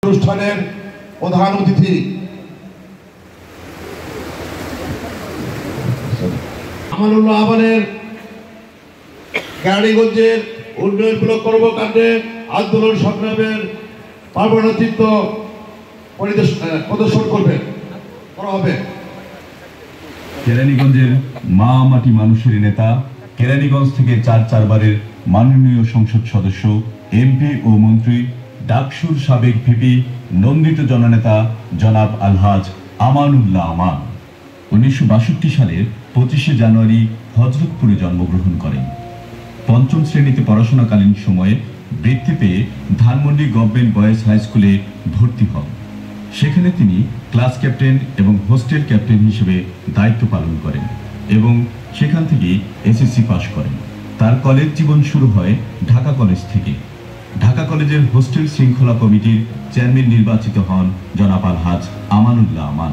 অনুষ্ঠানের প্রধান অতিথি আমানুল্লাহ আমানের কেরানীগঞ্জের উন্নয়নমূলক কর্মকাণ্ডে আন্দোলন সংগ্রামের পার্বণচিত্র প্রদর্শন করা হবে। কেরানীগঞ্জের মা মাটি মানুষের নেতা, কেরানীগঞ্জ থেকে চারবারের মাননীয় সংসদ সদস্য, এমপি ও মন্ত্রী, ডাকসুর সাবেক ভিপি, নন্দিত জননেতা জনাব আলহাজ আমানুল্লাহ আমান 1962 সালের 25শে জানুয়ারি হযরতপুরে জন্মগ্রহণ করেন। পঞ্চম শ্রেণীতে পড়াশোনাকালীন সময়ে বৃত্তি পেয়ে ধানমন্ডি গভর্নমেন্ট বয়েজ হাই স্কুলে ভর্তি হন। সেখানে তিনি ক্লাস ক্যাপ্টেন এবং হোস্টেল ক্যাপ্টেন হিসেবে দায়িত্ব পালন করেন এবং সেখান থেকে এসএসসি পাশ করেন। তার কলেজ জীবন শুরু হয় ঢাকা কলেজ থেকে। ঢাকা কলেজের হোস্টেল শৃঙ্খলা কমিটির চেয়ারম্যান নির্বাচিত হন জনাব আলহাজ আমানুল্লাহ আমান।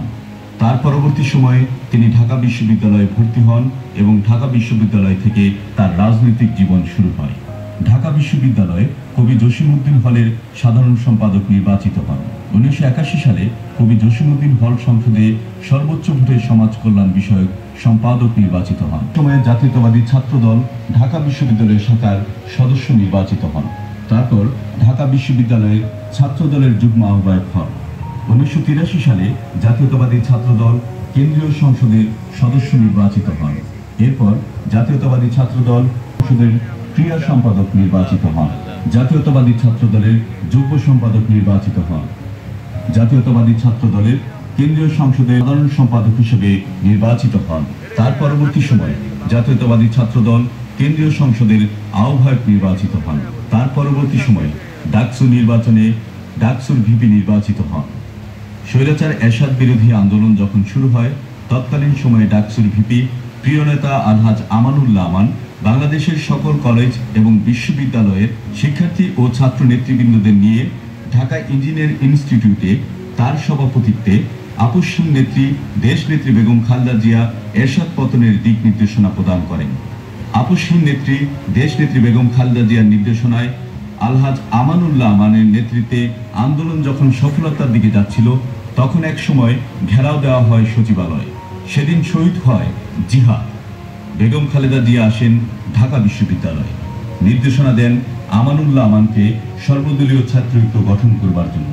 তার পরবর্তী সময়ে তিনি ঢাকা বিশ্ববিদ্যালয়ে ভর্তি হন এবং ঢাকা বিশ্ববিদ্যালয় থেকে তার রাজনৈতিক জীবন শুরু হয়। ঢাকা বিশ্ববিদ্যালয়ে কবি জসিমউদ্দিন হলের সাধারণ সম্পাদক নির্বাচিত হন। 1981 সালে কবি জসিমউদ্দিন হল সংসদে সর্বোচ্চ ভোটে সমাজ কল্যাণ বিষয়ক সম্পাদক নির্বাচিত হন। সময়ে জাতীয়তাবাদী ছাত্রদল ঢাকা বিশ্ববিদ্যালয়ের শাখার সদস্য নির্বাচিত হন। তারপর ঢাকা বিশ্ববিদ্যালয়ের ছাত্রদলের যুগ্ম আহ্বায়ক হন। 1983 সালে জাতীয়তাবাদী ছাত্রদল কেন্দ্রীয় সংসদের সদস্য নির্বাচিত হন। এরপর জাতীয়তাবাদী ছাত্রদল সংসদের ক্রিয়া সম্পাদক নির্বাচিত হন। জাতীয়তাবাদী ছাত্রদলের যুগ্ম সম্পাদক নির্বাচিত হন। জাতীয়তাবাদী ছাত্রদলের কেন্দ্রীয় সংসদের সাধারণ সম্পাদক হিসেবে নির্বাচিত হন। তার পরবর্তী সময়ে জাতীয়তাবাদী ছাত্রদল কেন্দ্রীয় সংসদের আহ্বায়ক নির্বাচিত হন। তার পরবর্তী সময়ে ডাকসু নির্বাচনে ডাকসুর ভিপি নির্বাচিত হন। স্বৈরাচার এরশাদ বিরোধী আন্দোলন যখন শুরু হয়, তৎকালীন সময়ে ডাকসুর ভিপি প্রিয় নেতা আলহাজ আমানুল্লাহ আমান বাংলাদেশের সকল কলেজ এবং বিশ্ববিদ্যালয়ের শিক্ষার্থী ও ছাত্র নেতৃবৃন্দদের নিয়ে ঢাকা ইঞ্জিনিয়ার ইনস্টিটিউটে তার সভাপতিত্বে আপসহীন নেত্রী দেশনেত্রী বেগম খালেদা জিয়া এরশাদ পতনের দিক নির্দেশনা প্রদান করেন। আপসহীন নেত্রী দেশনেত্রী বেগম খালেদা জিয়ার নির্দেশনায় আলহাজ আমানুল্লাহ আমানের নেতৃত্বে আন্দোলন যখন সফলতার দিকে যাচ্ছিল, তখন এক সময় ঘেরাও দেওয়া হয় সচিবালয়। সেদিন শহীদ হয় জিহাদ। বেগম খালেদা জিয়া আসেন ঢাকা বিশ্ববিদ্যালয়ে, নির্দেশনা দেন আমানুল্লাহ আমানকে সর্বদলীয় ছাত্রঐক্য গঠন করবার জন্য।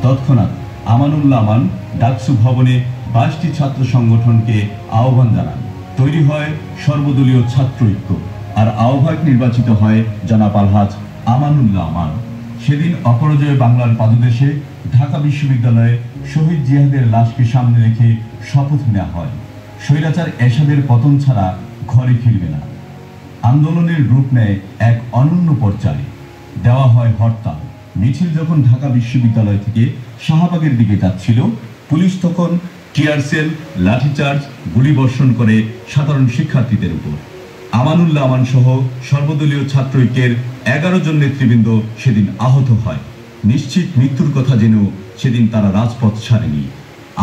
তৎক্ষণাৎ আমানুল্লাহ আমান ডাকসু ভবনে 22টি ছাত্র সংগঠনকে আহ্বান জানান। তৈরি হয় সর্বদলীয় ছাত্রঐক্য, আর আহ্বায়ক নির্বাচিত হয় জনাব আলহাজ আমানুল্লাহ আমান। সেদিন অপরাজয় বাংলার পাদদেশে ঢাকা বিশ্ববিদ্যালয়ে শহীদ জিহাদের লাশকে সামনে রেখে শপথ নেওয়া হয়, স্বৈরাচার এরশাদের পতন ছাড়া ঘরে ফিরবে না। আন্দোলনের রূপ নেয় এক অনন্য পর্যায়ে, দেওয়া হয় হরতাল। মিছিল যখন ঢাকা বিশ্ববিদ্যালয় থেকে শাহবাগের দিকে যাচ্ছিল, পুলিশ তখন টিয়ার সেল, লাঠিচার্জ, গুলিবর্ষণ করে সাধারণ শিক্ষার্থীদের উপর। আমানুল্লাহ আমান সহ সর্বদলীয় ছাত্রৈক্যের 11 জন নেতৃবৃন্দ সেদিন আহত হয়। নিশ্চিত মৃত্যুর কথা জেনেও সেদিন তারা রাজপথ ছাড়েনি।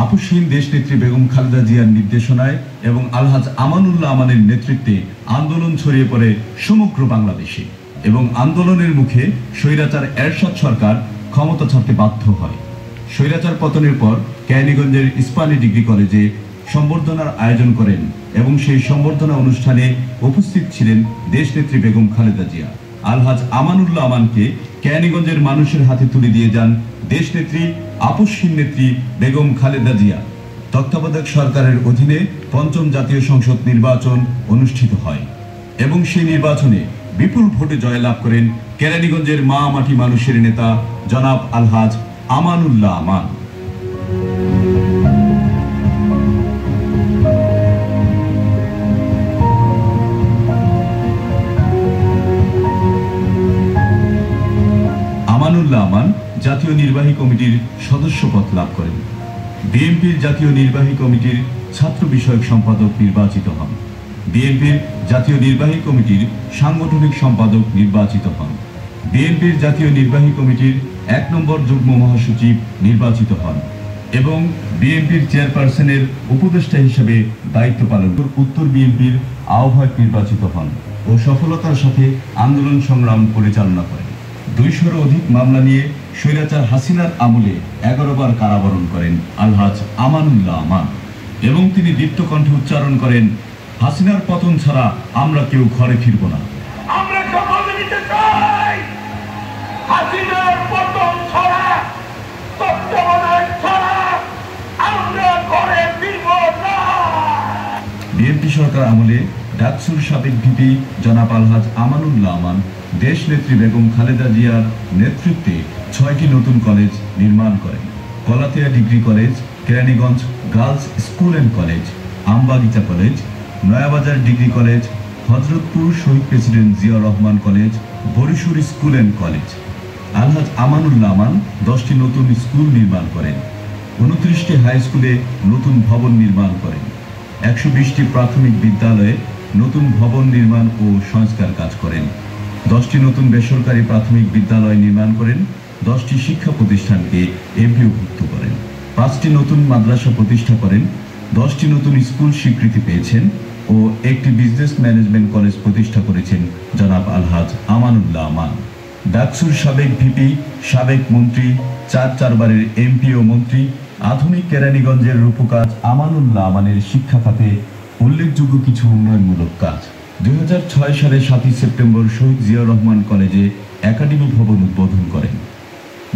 আপসহীন দেশনেত্রী বেগম খালেদা জিয়ার নির্দেশনায় এবং আলহাজ আমানুল্লাহ আমানের নেতৃত্বে আন্দোলন ছড়িয়ে পড়ে সমগ্র বাংলাদেশে এবং আন্দোলনের মুখে স্বৈরাচার এরশাদ সরকার ক্ষমতা ছাড়তে বাধ্য হয়। স্বৈরাচার পতনের পর কেরানীগঞ্জের ইস্পানী ডিগ্রি কলেজে সম্বর্ধনার আয়োজন করেন এবং সেই সম্বর্ধনা অনুষ্ঠানে উপস্থিত ছিলেন দেশনেত্রী বেগম খালেদা জিয়া। আলহাজ আমানুল্লাহ আমানকে কেরানীগঞ্জের মানুষের হাতে তুলে দিয়ে যান দেশনেত্রী আপসহীন নেত্রী বেগম খালেদা জিয়া। তত্ত্বাবধায়ক সরকারের অধীনে ৫ম জাতীয় সংসদ নির্বাচন অনুষ্ঠিত হয় এবং সেই নির্বাচনে বিপুল ভোটে জয়লাভ করেন কেরানীগঞ্জের মা মাটি মানুষের নেতা জনাব আলহাজ আমানুল্লাহ আমান। আমানুল্লাহ আমান জাতীয় নির্বাহী কমিটির সদস্য পদ লাভ করেন। বিএনপির জাতীয় নির্বাহী কমিটির ছাত্র বিষয়ক সম্পাদক নির্বাচিত হন। বিএনপির জাতীয় নির্বাহী কমিটির সাংগঠনিক সম্পাদক নির্বাচিত হন। বিএনপির জাতীয় নির্বাহী কমিটির 1 নম্বর যুগ্ম মহাসচিব নির্বাচিত হন এবং বিএনপির চেয়ারপারসনের উপদেষ্টা হিসেবে দায়িত্ব পালন করে উত্তর বিএনপির আহ্বায়ক নির্বাচিত হন ও সফলতার সাথে আন্দোলন সংগ্রাম পরিচালনা করেন। 200-র অধিক মামলা নিয়ে স্বৈরাচার হাসিনার আমলে 11 বার কারাবরণ করেন আলহাজ আমানুল্লাহ আমান এবং তিনি দীপ্ত কণ্ঠে উচ্চারণ করেন, হাসিনার পতন ছাড়া আমরা কেউ ঘরে ফিরব না। আমরা শপথ নিতে চাই, হাসিনার পতন ছাড়া, তত্ত্বাবধান ছাড়া আমরা ঘরে ফিরব না। বিএনপি সরকার আমলে ডাকসুর সাবেক ভিপি জনাব আলহাজ আমানুল্লাহ আমান দেশ নেত্রী বেগম খালেদা জিয়ার নেতৃত্বে 6টি নতুন কলেজ নির্মাণ করেন। Golatia degree college, Keraniganj girls school and college, Ambagicha college, Nayabazar degree college, Hazratpur Shahid president Ziaur Rahman college, Barishur school and college. Alhaj Amanullah Aman 10টি নতুন স্কুল নির্মাণ করেন, 29টি হাই স্কুলে নতুন ভবন নির্মাণ করেন, 120টি প্রাথমিক বিদ্যালয়ে নতুন ভবন নির্মাণ ও সংস্কার কাজ করেন, 10টি নতুন বেসরকারি প্রাথমিক বিদ্যালয় নির্মাণ করেন, 10টি শিক্ষা প্রতিষ্ঠানকে এমপিওভুক্ত করেন, 5টি নতুন মাদ্রাসা প্রতিষ্ঠা করেন, 10টি নতুন স্কুল স্বীকৃতি পেয়েছেন ও একটি বিজনেস ম্যানেজমেন্ট কলেজ প্রতিষ্ঠা করেছেন জনাব আলহাজ আমানুল্লাহ আমান। ডাকসুর সাবেক ভিপি, সাবেক মন্ত্রী, 4 বারের এমপি ও মন্ত্রী, আধুনিক কেরানীগঞ্জের রূপকার আমানুল্লাহ আমানের শিক্ষা খাতে উল্লেখযোগ্য কিছু উন্নয়নমূলক কাজ। 2006 সালে 7 সেপ্টেম্বর শহীদ জিয়াউর রহমান কলেজে একাডেমি ভবন উদ্বোধন করেন।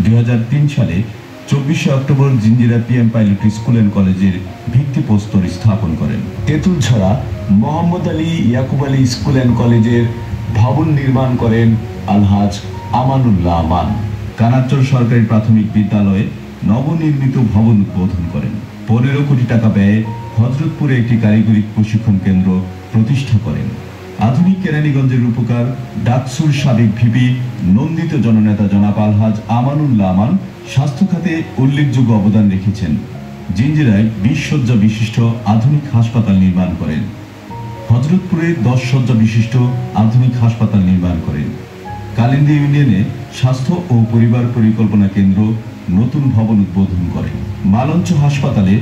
2003 সালে 24 October Jinjira PM pilot school and কলেজের ভিত্তিপ্রস্তর স্থাপন করেন। তেঁতুলছড়া মোহাম্মদ আলী ইয়াকুব আলী স্কুল অ্যান্ড কলেজের ভবন নির্মাণ করেন আলহাজ আমানুল্লাহ আমান। কানারচর সরকারি প্রাথমিক বিদ্যালয়ে নবনির্মিত ভবন উদ্বোধন করেন। 15 কোটি টাকা ব্যয়ে হযরতপুরে একটি কারিগরি প্রশিক্ষণ কেন্দ্র প্রতিষ্ঠা করেন। আধুনিক কেরানীগঞ্জের রূপকার ডাকসুর সাবেক ভিপি, নন্দিত জননেতা জনাব আলহাজ আমানুল্লাহ আমান স্বাস্থ্য খাতে উল্লেখযোগ্য অবদান রেখেছেন। জিঞ্জিরায় 20 শয্যা বিশিষ্ট আধুনিক হাসপাতাল নির্মাণ করেন। হযরতপুরে 10 শয্যা বিশিষ্ট আধুনিক হাসপাতাল নির্মাণ করেন। কালিন্দী ইউনিয়নে স্বাস্থ্য ও পরিবার পরিকল্পনা কেন্দ্র নতুন ভবন উদ্বোধন করেন। মালঞ্চ হাসপাতালে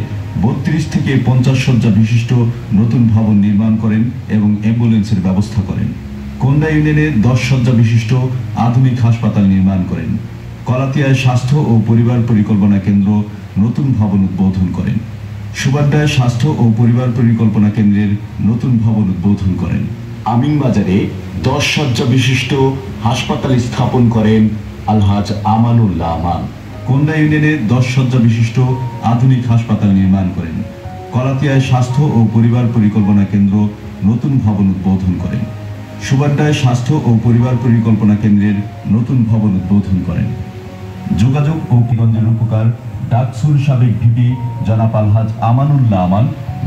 32 থেকে 50 শয্যা বিশিষ্ট নতুন ভবন নির্মাণ করেন এবং অ্যাম্বুলেন্সের ব্যবস্থা করেন। কোন্ডা ইউনিয়নে 10 শয্যা বিশিষ্ট আধুনিক হাসপাতাল নির্মাণ করেন। কলাতিয়ায় স্বাস্থ্য ও পরিবার পরিকল্পনা কেন্দ্র নতুন ভবন উদ্বোধন করেন। সুবাড্ডায় স্বাস্থ্য ও পরিবার পরিকল্পনা কেন্দ্রের নতুন ভবন উদ্বোধন করেন। আমিনবাজারে 10 শয্যা বিশিষ্ট হাসপাতাল স্থাপন করেন আলহাজ আমানুল্লাহ আমান। কোন্ডা ইউনিয়নে 10 শয্যা বিশিষ্ট আধুনিক হাসপাতাল নির্মাণ করেন। কলাতিয়ায় স্বাস্থ্য ও পরিবার পরিকল্পনা কেন্দ্র নতুন ভবন উদ্বোধন করেন। সুবাড্ডায় স্বাস্থ্য ও পরিবার পরিকল্পনা কেন্দ্রের নতুন ভবন উদ্বোধন করেন। যোগাযোগ ও কিগঞ্জের উপকার ডাকসুর সাবেক ভিপি জনাব আলহাজ আমানুল্লাহ আমান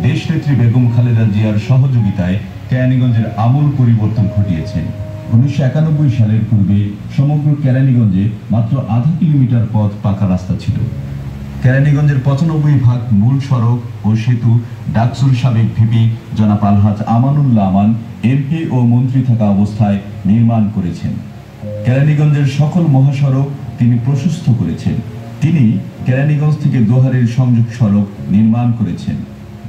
দেশনেত্রী বেগম খালেদা জিয়ার সহযোগিতায় কেরানীগঞ্জের আমূল পরিবর্তন ঘটিয়েছেন। 1991 সালের পূর্বে সমগ্র কেরানীগঞ্জে মাত্র আধা কিলোমিটার পথ পাকা রাস্তা ছিল। কেরানীগঞ্জের 95% মূল সড়ক ও সেতু ডাকসুর সাবেক ভিপি জনাব আলহাজ আমানুল্লাহ আমান এমপি ও মন্ত্রী থাকা অবস্থায় নির্মাণ করেছেন। কেরানীগঞ্জের সকল মহাসড়ক তিনি প্রশস্ত করেছেন। তিনি কেরানীগঞ্জ থেকে দোহারের সংযোগ সড়ক নির্মাণ করেছেন।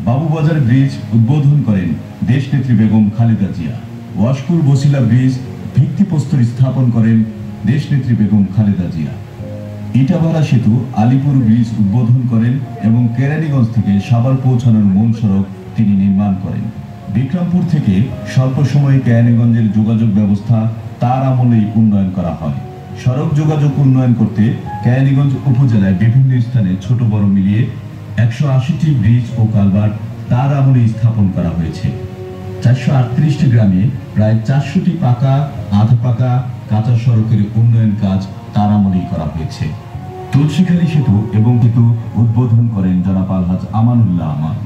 বাবুবাজার ব্রিজ উদ্বোধন করেন দেশনেত্রী বেগম খালেদা জিয়া। ওয়াশপুর বসিলা ব্রিজ ভিত্তিপ্রস্তর স্থাপন করেন দেশনেত্রী বেগম খালেদা জিয়া। ইটাভাড়া সেতু আলিপুর ব্রিজ উদ্বোধন করেন এবং কেরানীগঞ্জ থেকে সাভার পৌঁছানোর মূল সড়ক তিনি নির্মাণ করেন। বিক্রমপুর থেকে স্বল্প সময়ে কেরানীগঞ্জের যোগাযোগ ব্যবস্থা তার আমলেই উন্নয়ন করা হয়। সড়ক যোগাযোগ উন্নয়ন করতে কেরানীগঞ্জ উপজেলায় বিভিন্ন স্থানে ছোট বড় মিলিয়ে 180টি ব্রিজ ও কালভার্ট তার আমলে স্থাপন করা হয়েছে। 438টি গ্রামে প্রায় 400টি পাকা, আধা পাকা, কাঁচা সড়কের উন্নয়ন কাজ তার আমলেই করা হয়েছে। তুলসীখালী সেতু এবং সেতু উদ্বোধন করেন জনাব আলহাজ আমানুল্লাহ আমান।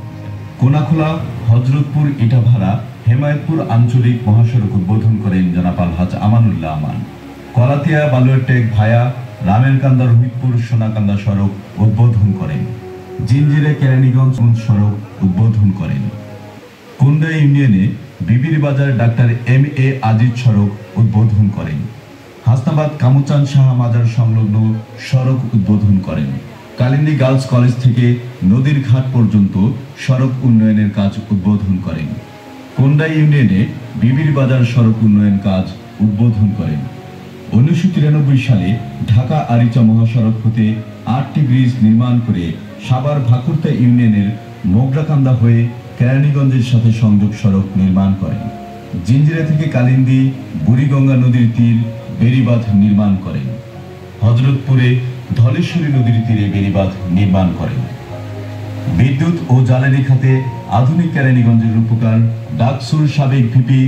কোনাখোলা, হযরতপুর, ইটাভাড়া, হেমায়েতপুর আঞ্চলিক মহাসড়ক উদ্বোধন করেন জনাব আলহাজ আমানুল্লাহ আমান। কলাতিয়া বালুয়াটেক ভায়া রামেরকান্দা রোহিতপুর সোনাকান্দা সড়ক উদ্বোধন করেন। জিঞ্জিরা কেরানীগঞ্জ সড়ক উদ্বোধন করেন। কোন্ডা ইউনিয়নে বিবির বাজার ডাক্তার MA আজিজ সড়ক উদ্বোধন করেন। হাসনাবাদ কামুচান শাহ মাজার সংলগ্ন সড়ক উদ্বোধন করেন। কালিন্দী গার্লস কলেজ থেকে নদীর ঘাট পর্যন্ত সড়ক উন্নয়নের কাজ উদ্বোধন করেন। কোন্ডা ইউনিয়নে বিবির বাজার সড়ক উন্নয়ন কাজ উদ্বোধন করেন। 1993 সালে ঢাকা আরিচা মহাসড়ক হতে 8টি ব্রিজ নির্মাণ করে সাভার ভাকুরতা ইউনিয়নের মোগরাকান্দা হয়ে কেরানীগঞ্জের সাথে সংযোগ সড়ক নির্মাণ করেন। জিঞ্জিরা থেকে কালিন্দী বুড়িগঙ্গা নদীর তীর বেড়িবাঁধ নির্মাণ করেন। হযরতপুরে ধলেশ্বরী নদীর তীরে বেড়িবাঁধ নির্মাণ করেন। বিদ্যুৎ ও জ্বালানি খাতে আধুনিক কেরানীগঞ্জের রূপকার ডাকসুর সাবেক ভিপি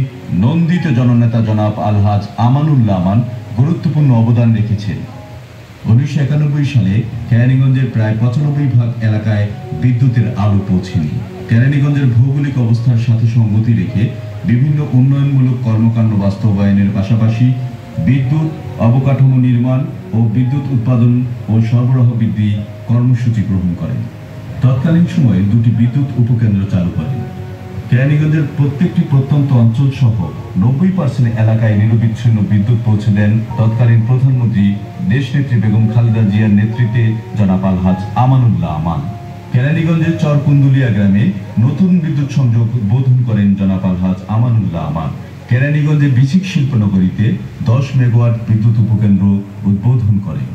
নন্দিত জননেতা জনাব আলহাজ আমানুল্লাহ আমান গুরুত্বপূর্ণ অবদান রেখেছেন। 1991 সালে কেরানীগঞ্জের প্রায় 95% এলাকায় বিদ্যুতের আলো পৌঁছেনি। কেরানীগঞ্জের ভৌগোলিক অবস্থার সাথে সঙ্গতি রেখে বিভিন্ন উন্নয়নমূলক কর্মকাণ্ড বাস্তবায়নের পাশাপাশি বিদ্যুৎ অবকাঠামো নির্মাণ ও বিদ্যুৎ উৎপাদন ও সরবরাহ বৃদ্ধি কর্মসূচি গ্রহণ করেন। তৎকালীন সময়ে 2টি বিদ্যুৎ উপকেন্দ্র চালু করেন। কেরানীগঞ্জের প্রত্যেকটি প্রত্যন্ত অঞ্চল সহ 90% এলাকায় নিরবিচ্ছিন্ন বিদ্যুৎ পৌঁছে দেন তৎকালীন প্রধানমন্ত্রী দেশনেত্রী বেগম খালেদা জিয়ার নেতৃত্বে জনাব আলহাজ আমানুল্লাহ আমান। কেরানীগঞ্জের চরকুন্দুলিয়া গ্রামে নতুন বিদ্যুৎ সংযোগ উদ্বোধন করেন জনাব আলহাজ আমানুল্লাহ আমান। কেরানীগঞ্জের বিচিক শিল্পনগরীতে 10 মেগাওয়াট বিদ্যুৎ উপকেন্দ্র উদ্বোধন করেন।